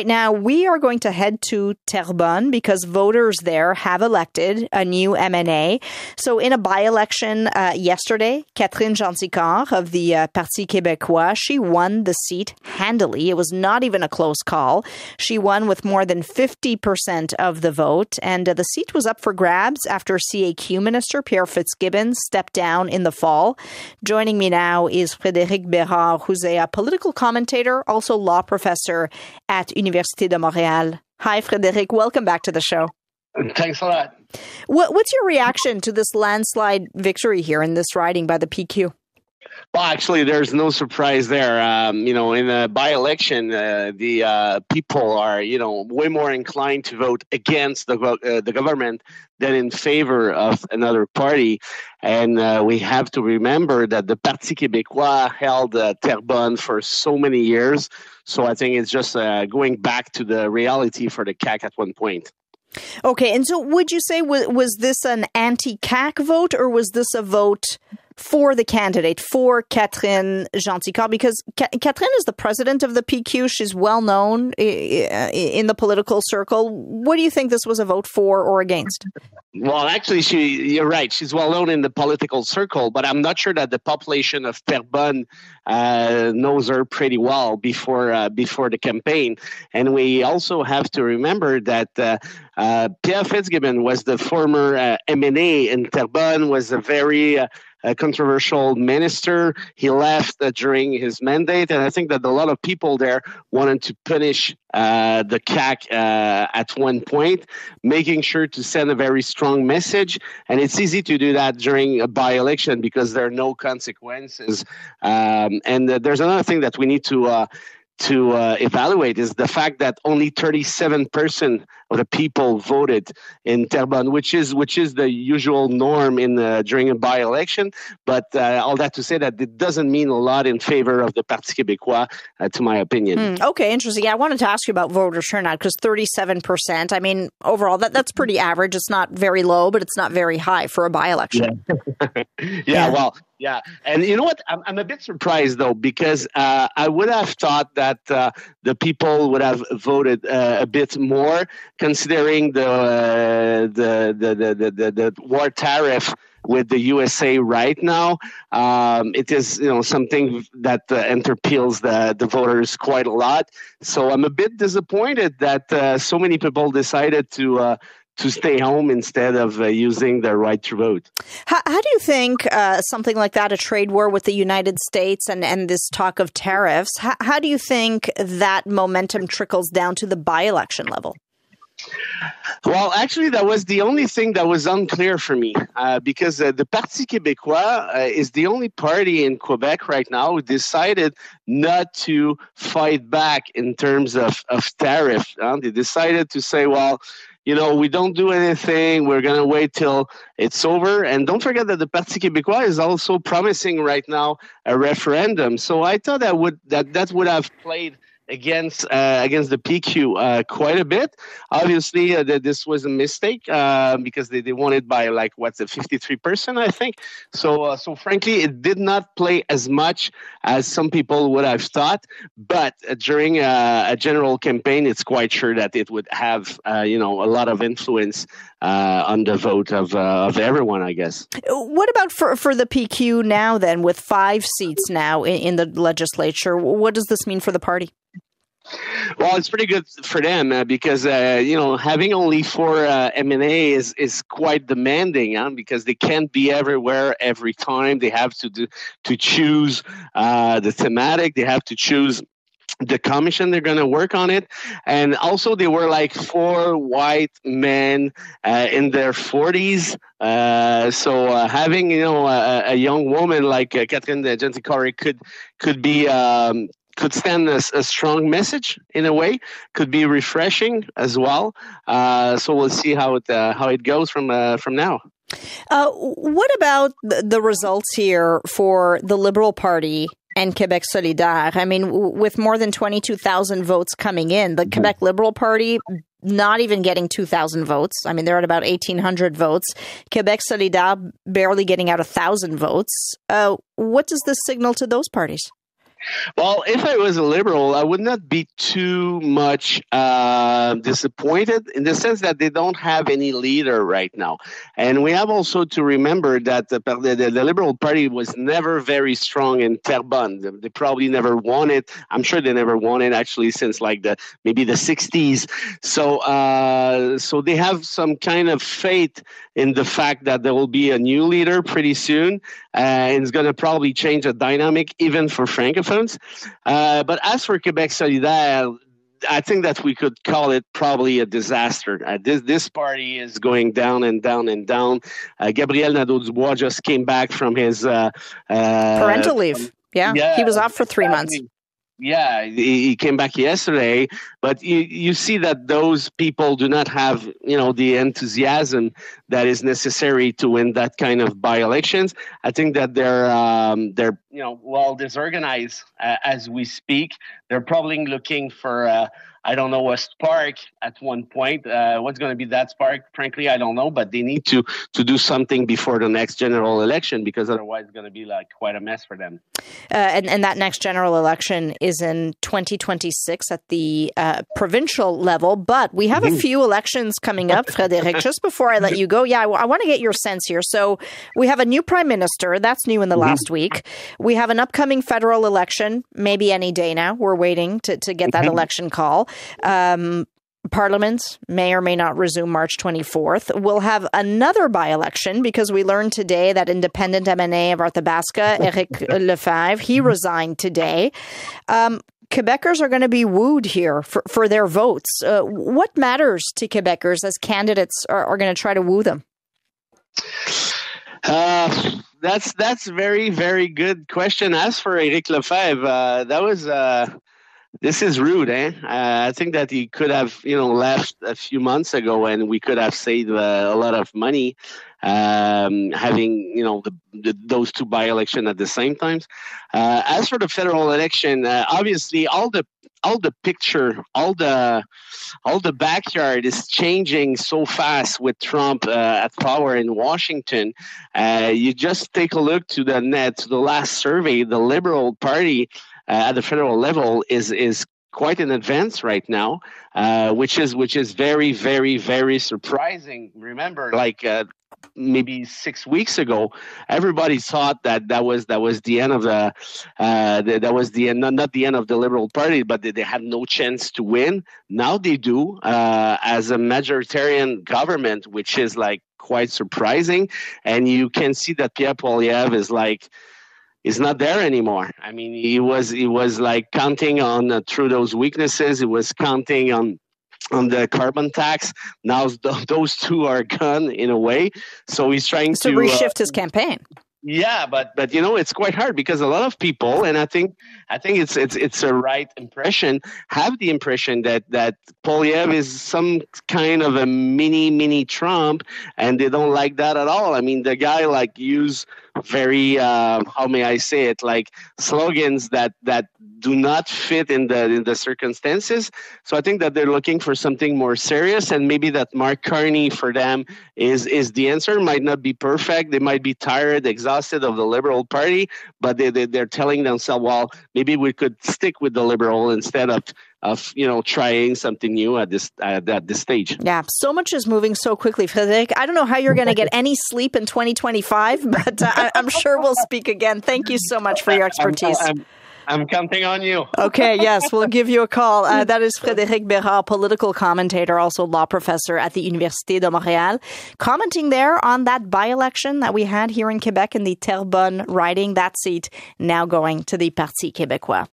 Now, we are going to head to Terrebonne because voters there have elected a new MNA. So in a by-election yesterday, Catherine Gentilcore of the Parti québécois, she won the seat handily. It was not even a close call. She won with more than 50% of the vote, and the seat was up for grabs after CAQ Minister Pierre Fitzgibbon stepped down in the fall. Joining me now is Frédéric Bérard, who's a political commentator, also law professor at Université de Montréal. Hi, Frédéric. Welcome back to the show. Thanks a lot. What's your reaction to this landslide victory here in this riding by the PQ? Well, actually, there's no surprise there. In a by-election, the people are, way more inclined to vote against the government than in favor of another party. And we have to remember that the Parti québécois held Terrebonne for so many years. So I think it's just going back to the reality for the CAQ at one point. Okay, and so would you say was this an anti-CAQ vote, or was this a vote for the candidate, for Catherine Gentilcore? Because Catherine is the president of the PQ. She's well known in the political circle. What do you think this was a vote for or against? Well, actually, you're right. She's well known in the political circle, but I'm not sure that the population of Terrebonne knows her pretty well before the campaign. And we also have to remember that Pierre Fitzgibbon was the former MNA in Terrebonne, was a very controversial minister. He left during his mandate, and I think that a lot of people there wanted to punish the CAQ at one point, making sure to send a very strong message. And it's easy to do that during a by-election because there are no consequences. And there's another thing that we need to evaluate is the fact that only 37% of the people voted in Terrebonne, which is the usual norm during a by-election. But all that to say that it doesn't mean a lot in favor of the Parti québécois, to my opinion. Okay, interesting. Yeah, I wanted to ask you about voter turnout because 37%. I mean, overall, that's pretty average. It's not very low, but it's not very high for a by-election. Yeah. Yeah. And you know what? I'm a bit surprised, though, because I would have thought that the people would have voted a bit more, considering the war tariff with the USA right now. It is, something that interpeles the voters quite a lot. So I'm a bit disappointed that so many people decided to stay home instead of using their right to vote. How do you think something like that, a trade war with the United States and this talk of tariffs, how do you think that momentum trickles down to the by-election level? Well, actually, that was the only thing that was unclear for me because the Parti québécois is the only party in Quebec right now who decided not to fight back in terms of tariff. They decided to say, well, we don't do anything. We're going to wait till it's over. And don't forget that the Parti québécois is also promising right now a referendum. So I thought that would have played against the PQ quite a bit. Obviously, this was a mistake because they won it by 53%, I think. So frankly, it did not play as much as some people would have thought. But during a general campaign, it's quite sure that it would have a lot of influence on the vote of everyone, I guess. What about for the PQ now then, with 5 seats now in the legislature? What does this mean for the party? Well, it's pretty good for them because, having only 4 MNA is quite demanding because they can't be everywhere every time. They have to choose the thematic. They have to choose the commission they're going to work on it. And also they were 4 white men in their 40s. So having, a young woman like Catherine Gentilcore could stand a strong message in a way, could be refreshing as well. So we'll see how it goes from now. What about the results here for the Liberal Party and Québec solidaire? I mean, with more than 22,000 votes coming in, the Québec Liberal Party not even getting 2,000 votes. I mean, they're at about 1,800 votes. Québec solidaire barely getting out 1,000 votes. What does this signal to those parties? Well, if I was a liberal, I would not be too much disappointed in the sense that they don't have any leader right now. And we have also to remember that the Liberal Party was never very strong in Terrebonne. They probably never won it. I'm sure they never won it actually since like maybe the 60s. So they have some kind of faith in the fact that there will be a new leader pretty soon. And it's going to probably change the dynamic even for Francophones. But as for Québec Solidaire, I think that we could call it probably a disaster. This party is going down and down and down. Gabriel Nadeau-Dubois just came back from his parental leave. Yeah, he was off for 3 months. Yeah, he came back yesterday, but you see that those people do not have, the enthusiasm that is necessary to win that kind of by-elections. I think that they're well disorganized as we speak. They're probably looking for a spark at one point. What's going to be that spark? Frankly, I don't know, but they need to do something before the next general election because otherwise it's going to be like quite a mess for them. And that next general election is in 2026 at the provincial level, but we have a few elections coming up, Frédéric. Just before I let you go, I want to get your sense here. So we have a new prime minister. That's new in the last week. We have an upcoming federal election, maybe any day now. We're waiting to get that election call. Parliament may or may not resume March 24th. We'll have another by-election because we learned today that independent MNA of Arthabaska, Éric Lefebvre, he resigned today. Quebecers are going to be wooed here for their votes. What matters to Quebecers as candidates are going to try to woo them? That's very, very good question. As for Éric Lefebvre, this is rude, eh? I think that he could have, left a few months ago, and we could have saved a lot of money having, those two by-election at the same time. As for the federal election, obviously, all the picture, all the backyard is changing so fast with Trump at power in Washington. You just take a look to the last survey. The Liberal Party at the federal level is quite in advance right now, which is very, very, very surprising. Remember, maybe 6 weeks ago, everybody thought that was the end of that was the end, not the end of the Liberal Party, but they had no chance to win. Now they do as a majoritarian government, which is quite surprising, and you can see that Pierre Poilievre is not there anymore. I mean, he was counting on Trudeau's weaknesses. He was counting on the carbon tax. Now those two are gone in a way. So he's trying to reshift his campaign. Yeah, but it's quite hard because a lot of people, and I think it's a right impression, have the impression that Poilievre is some kind of a mini Trump, and they don't like that at all. I mean, the guy use very how may I say it, slogans that do not fit in the circumstances. So I think that they're looking for something more serious, and maybe that Mark Carney for them is the answer. Might not be perfect. They might be tired, exhausted of the Liberal Party, but they're telling themselves, well, maybe we could stick with the Liberal instead of trying something new at this stage. Yeah, so much is moving so quickly, Frédéric. I don't know how you're going to get any sleep in 2025, but I'm sure we'll speak again. Thank you so much for your expertise. I'm counting on you. Okay, yes, we'll give you a call. That is Frédéric Bérard, political commentator, also law professor at the Université de Montréal, commenting there on that by-election that we had here in Quebec in the Terrebonne riding, that seat now going to the Parti québécois.